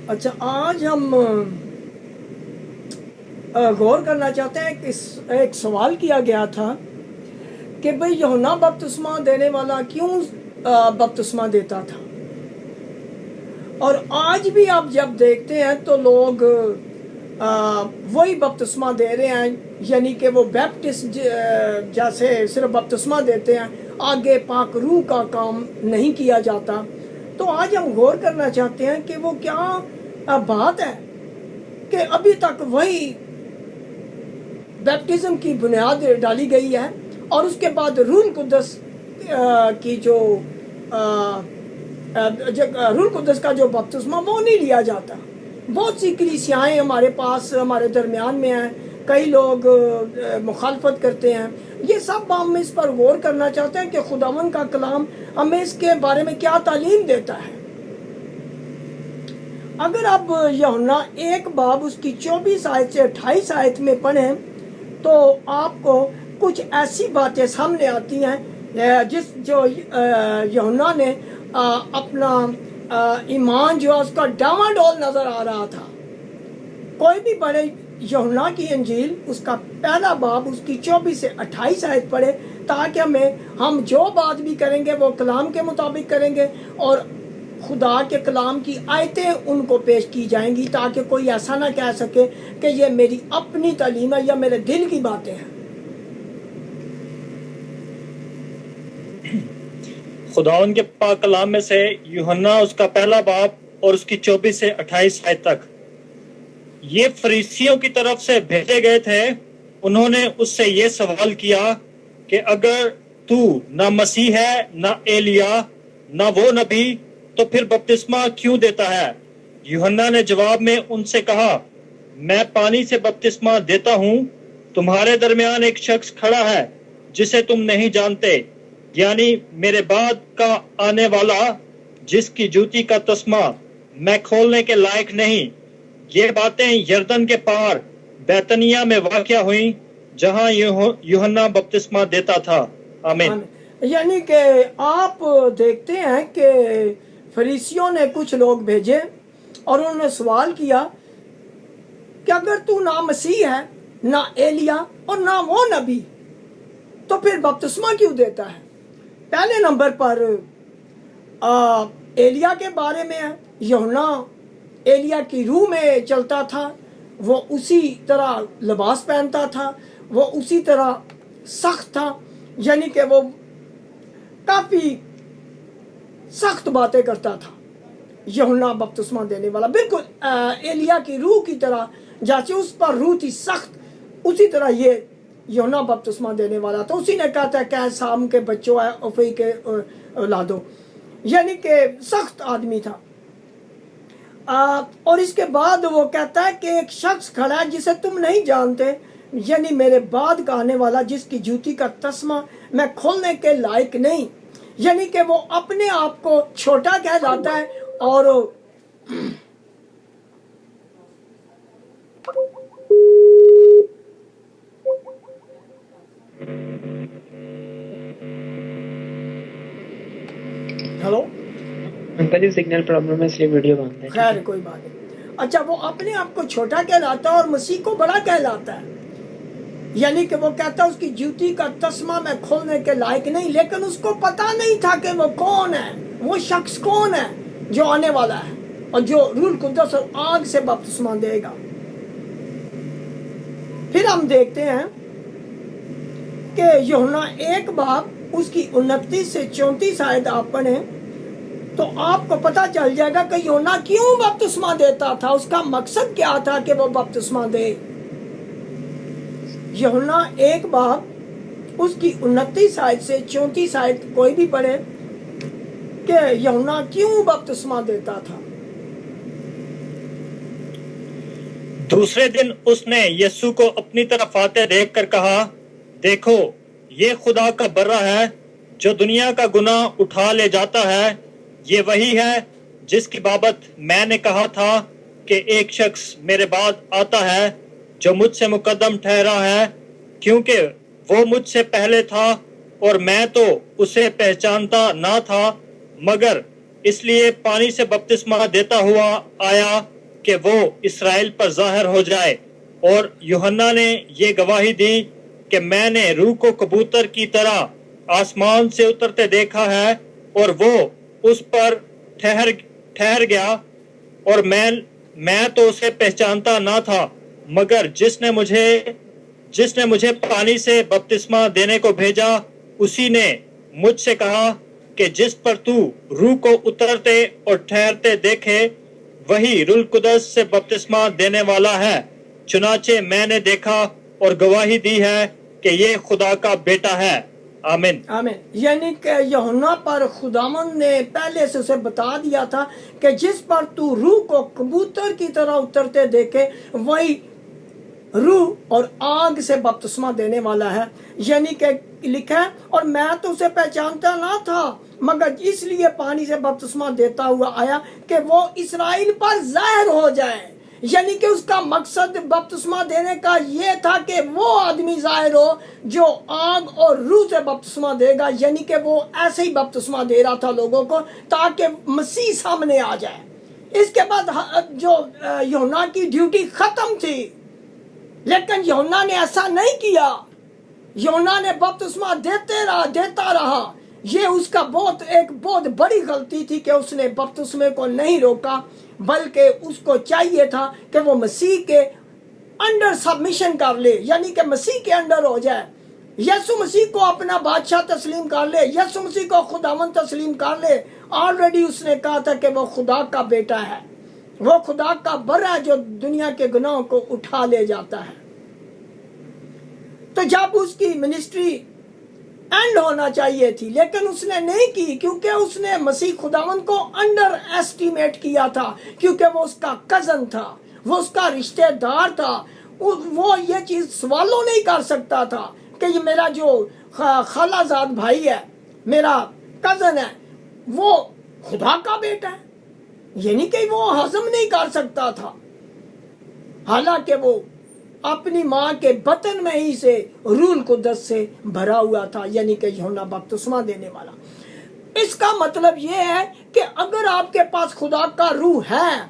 اچھا، آج ہم غور کرنا چاہتے ہیں کہ ایک سوال کیا گیا تھا کہ بھئی یوحنا بپتسمہ دینے والا کیوں بپتسمہ دیتا تھا، اور آج بھی آپ جب دیکھتے ہیں تو لوگ وہی بپتسمہ دے رہے ہیں، یعنی کہ وہ بیپٹسٹ جیسے صرف بپتسمہ دیتے ہیں، آگے پاک روح کا کام نہیں کیا جاتا۔ تو آج ہم غور کرنا چاہتے ہیں کہ وہ کیا بات ہے کہ ابھی تک وہی بیپٹزم کی بنیاد ڈالی گئی ہے، اور اس کے بعد روح القدس کی جو روح القدس کا جو بپتسمہ وہ نہیں لیا جاتا۔ بہت سی کلیسیائیں ہمارے پاس ہمارے درمیان میں ہیں، کئی لوگ مخالفت کرتے ہیں۔ یہ سب ہم اس پر غور کرنا چاہتے ہیں کہ خداوند کا کلام ہمیں اس کے بارے میں کیا تعلیم دیتا ہے۔ اگر آپ یوحنا 1 باب اس کی 24 آیت سے 28 آیت میں پڑھیں تو آپ کو کچھ ایسی باتیں سامنے آتی ہیں جو یوحنا نے اپنا ایمان جو ہے اس کا ڈاواں ڈول نظر آ رہا تھا۔ کوئی بھی پڑھے یوحنا کی انجیل اس کا پہلا باب اس کی 24 سے 28 آیت پڑھے، تاکہ ہم جو بات بھی کریں گے وہ کلام کے مطابق کریں گے، اور خدا کے کلام کی آیتیں ان کو پیش کی جائیں گی، تاکہ کوئی ایسا نہ کہہ سکے کہ یہ میری اپنی تعلیم ہے یا میرے دل کی باتیں ہیں۔ خداوند کے پاک کلام میں سے یوحنا اس کا پہلا باب اور اس کی 24 سے 28 آیت تک۔ یہ فریسیوں کی طرف سے بھیجے گئے تھے۔ انہوں نے اس سے یہ سوال کیا کہ اگر تو نہ مسیح ہے، نہ ایلیا، نہ وہ نبی، تو پھر بپتسمہ کیوں دیتا ہے؟ یوحنا نے جواب میں ان سے کہا، میں پانی سے بپتسمہ دیتا ہوں، تمہارے درمیان ایک شخص کھڑا ہے جسے تم نہیں جانتے، یعنی میرے بعد کا آنے والا، جس کی جوتی کا تسمہ میں کھولنے کے لائق نہیں۔ یہ باتیں یردن کے پار بیتنیہ میں واقع ہوئیں، جہاں یوحنا بپتسمہ دیتا تھا۔ آمین۔ یعنی کہ آپ دیکھتے ہیں کہ فریسیوں نے کچھ لوگ بھیجے اور انہوں نے سوال کیا کہ اگر تو نہ مسیح ہے، نہ ایلیا اور نہ وہ نبی، تو پھر بپتسمہ کیوں دیتا ہے؟ پہلے نمبر پر ایلیا کے بارے میں ہے۔ یوحنا ایلیا کی روح میں چلتا تھا، وہ اسی طرح لباس پہنتا تھا، وہ اسی طرح سخت تھا، یعنی کہ وہ کافی سخت باتیں کرتا تھا۔ یوحنا بپتسمہ دینے والا بالکل ایلیا کی روح کی طرح، جیسے اس پر روح تھی سخت، اسی طرح یہ یوحنا بپتسمہ دینے والا تھا۔ اسی نے کہا تھا کہ سام کے بچوں ہے اوفئی کے اولادوں، یعنی کہ سخت آدمی تھا۔ اور اس کے بعد وہ کہتا ہے کہ ایک شخص کھڑا ہے جسے تم نہیں جانتے، یعنی میرے بعد کا آنے والا، جس کی جوتی کا تسمہ میں کھولنے کے لائق نہیں، یعنی کہ وہ اپنے آپ کو چھوٹا کہلاتا ہے اور ہلو انکل جی سگنل پرابلم ہے اس لیے ویڈیو بند ہے۔ خیر کوئی بات نہیں۔ اچھا، وہ اپنے آپ کو چھوٹا کہلاتا ہے اور مسیح کو بڑا کہلاتا ہے، یعنی کہ وہ کہتا ہے اس کی جوتی کا تسمہ میں کھولنے کے لائق نہیں، لیکن اس کو پتا نہیں تھا کہ وہ کون ہے، وہ شخص کون ہے جو آنے والا ہے اور جو روح القدس اور آگ سے بپتسمہ دے گا۔ پھر ہم دیکھتے ہیں کہ یوحنا 1 باب اس کی 29 سے 34 آیت آپ پڑھیں تو آپ کو پتا چل جائے گا کہ یوحنا کیوں بپتسمہ دیتا تھا، اس کا مقصد کیا تھا کہ وہ بپتسمہ دے۔ یوحنا 1 باب اس کی 29 آیت سے 34 آیت کوئی بھی پڑھے کہ یوحنا کیوں بپتسمہ دیتا تھا۔ دوسرے دن اس نے یسوع کو اپنی طرف آتے دیکھ کر کہا، دیکھو یہ خدا کا برہ ہے جو دنیا کا گناہ اٹھا لے جاتا ہے۔ یہ وہی ہے جس کی بابت میں نے کہا تھا کہ ایک شخص میرے بعد آتا ہے جو مجھ سے مقدم ٹھہرا ہے، کیونکہ وہ مجھ سے پہلے تھا اور میں تو اسے پہچانتا نہ تھا، مگر اس لیے پانی سے بپتسمہ دیتا ہوا آیا कि वो इसराइल पर जाहिर हो जाए। और यूहन्ना ने ये गवाही दी कि मैंने रूह को कबूतर की तरह आसमान से उतरते देखा है और वो उस पर ठहर गया, और मैं तो उसे पहचानता ना था, मगर जिसने मुझे पानी से बपतिस्मा देने को भेजा उसी ने मुझसे कहा कि जिस पर तू रूह को उतरते और ठहरते देखे वही रूह कुदस से बपतिस्मा देने वाला है। चुनाचे मैंने देखा और गवाही दी है कि ये खुदा का बेटा है। आमीन। आमीन। यानी कि यूहन्ना पर खुदावंद ने पहले से उसे बता दिया था कि जिस पर तू रूह को कबूतर की तरह उतरते देखे वही रूह और आग से बपतिस्मा देने वाला है। यानी कि लिखा है, और मैं तो उसे पहचानता ना था, मगर इसलिए पानी से बपतिस्मा देता हुआ आया कि वो इसराइल पर जाहिर हो जाए। यानी कि उसका मकसद बपतिस्मा देने का ये था कि वो आदमी जाहिर हो जो आग और रूह से बपतिस्मा देगा। यानी कि वो ऐसे ही बपतिस्मा दे रहा था लोगों को ताकि मसीह सामने आ जाए। इसके बाद जो यूहन्ना की ड्यूटी खत्म थी, लेकिन यूहन्ना ने ऐसा नहीं किया। यूहन्ना ने बपतिस्मा देता रहा। ये उसका एक बहुत बड़ी गलती थी कि उसने बपतिस्मे को नहीं रोका, बल्कि उसको चाहिए था कि वो मसीह के अंडर सबमिशन कर ले, यानी कि मसीह के अंडर हो जाए। यीशु मसीह को अपना बादशाह तस्लीम कर ले, यीशु मसीह को खुदावंद तस्लीम कर ले। ऑलरेडी उसने कहा था कि वो खुदा का बेटा है, वो खुदा का बड़ा है जो दुनिया के गुनाहों को उठा ले जाता है। तो जब उसकी मिनिस्ट्री एंड होना चाहिए थी, लेकिन उसने नहीं की, क्योंकि उसने मसीह खुदावंद को अंडर एस्टिमेट किया था, क्योंकि वो उसका कजन था, वो उसका रिश्तेदार था। वो ये चीज सवालों नहीं कर सकता था कि ये मेरा जो खालाजाद भाई है, मेरा कजन है, वो खुदा का बेटा है। यानी कि वो हजम नहीं कर सकता था, हालांकि वो अपनी माँ के बतन में ही से रूह कुदस से भरा हुआ था, यानी कि यूहन्ना बपतिस्मा देने वाला। इसका मतलब ये है कि अगर आपके पास खुदा का रूह है,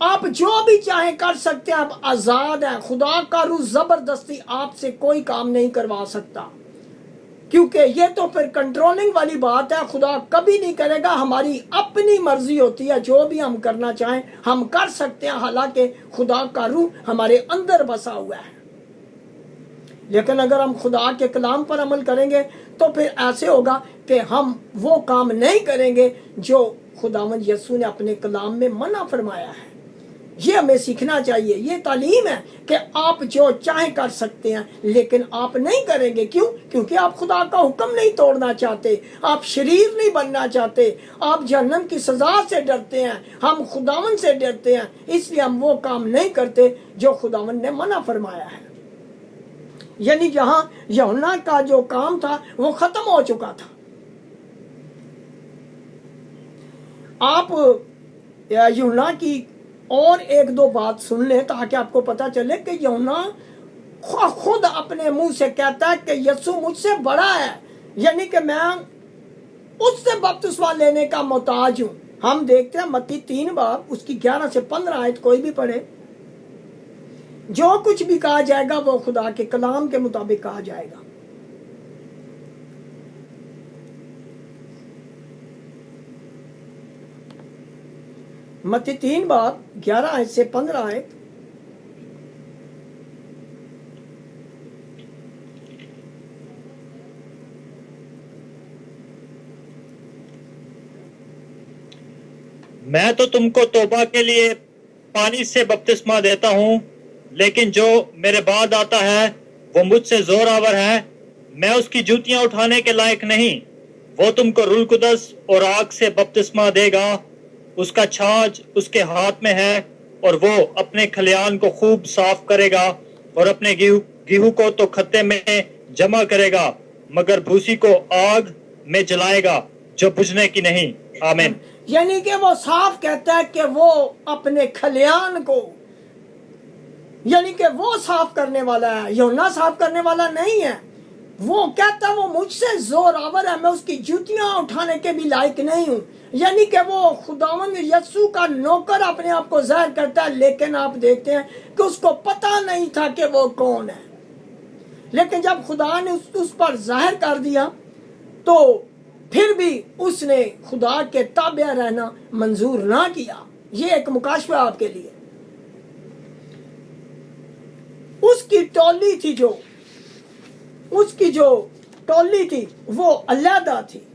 आप जो भी चाहे कर सकते हैं, आप आजाद हैं। खुदा का रूह जबरदस्ती आपसे कोई काम नहीं करवा सकता, क्योंकि ये तो फिर कंट्रोलिंग वाली बात है। खुदा कभी नहीं करेगा, हमारी अपनी मर्जी होती है, जो भी हम करना चाहें हम कर सकते हैं, हालांकि खुदा का रूह हमारे अंदर बसा हुआ है। लेकिन अगर हम खुदा के कलाम पर अमल करेंगे तो फिर ऐसे होगा कि हम वो काम नहीं करेंगे जो खुदावंद यीशु ने अपने कलाम में मना फरमाया है। ये हमें सीखना चाहिए। ये तालीम है कि आप जो चाहे कर सकते हैं, लेकिन आप नहीं करेंगे। क्यों? क्योंकि आप खुदा का हुक्म नहीं तोड़ना चाहते, आप शरीर नहीं बनना चाहते, आप जहन्नम की सजा से डरते हैं, हम खुदावन से डरते हैं, इसलिए हम वो काम नहीं करते जो खुदावन ने मना फरमाया है। यानी जहां यूहन्ना का जो काम था वो खत्म हो चुका था। आप यूहन्ना की और एक दो बात सुन ले ताकि आपको पता चले कि यूहन्ना खुद अपने मुंह से कहता है कि यीशु मुझसे बड़ा है, यानी कि मैं उससे बपतिस्मा लेने का मोहताज हूं। हम देखते हैं मत्ती 3 बाब उसकी 11 से 15 आयत, कोई भी पढ़े, जो कुछ भी कहा जाएगा वो खुदा के कलाम के मुताबिक कहा जाएगा। मत्ती 3 बाब 11 आयत से 15 आयत। मैं तो तुमको तौबा के लिए पानी से बपतिस्मा देता हूं, लेकिन जो मेरे बाद आता है वो मुझसे जोरावर है, मैं उसकी जूतियां उठाने के लायक नहीं। वो तुमको रूह कुदस और आग से बपतिस्मा देगा। उसका छाछ उसके हाथ में है और वो अपने खलियान को खूब साफ करेगा और अपने गेहूं को तो खत्ते में जमा करेगा, मगर भूसी को आग में जलाएगा जो बुझने की नहीं। आमीन। यानी कि वो साफ कहता है कि वो अपने खलियान को, यानी कि वो साफ करने वाला है, यूहन्ना साफ करने वाला नहीं है। वो कहता है वो मुझसे जोरावर है, मैं उसकी जूतियां उठाने के भी लायक नहीं हूं। यानी कि वो खुदावंद यस्सु का नौकर अपने आप को जाहिर करता है, लेकिन आप देखते हैं कि उसको पता नहीं था कि वो कौन है। लेकिन जब खुदा ने उस पर जाहिर कर दिया तो फिर भी उसने खुदा के ताबे रहना मंजूर ना किया। ये एक मुकाशफा आपके लिए। उसकी जो टोली थी वो अलहदा थी।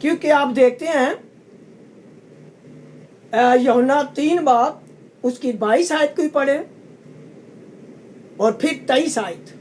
क्योंकि आप देखते हैं यूहन्ना 3 बाब उसकी 22 आयत को ही पढ़े और फिर 23 आयत।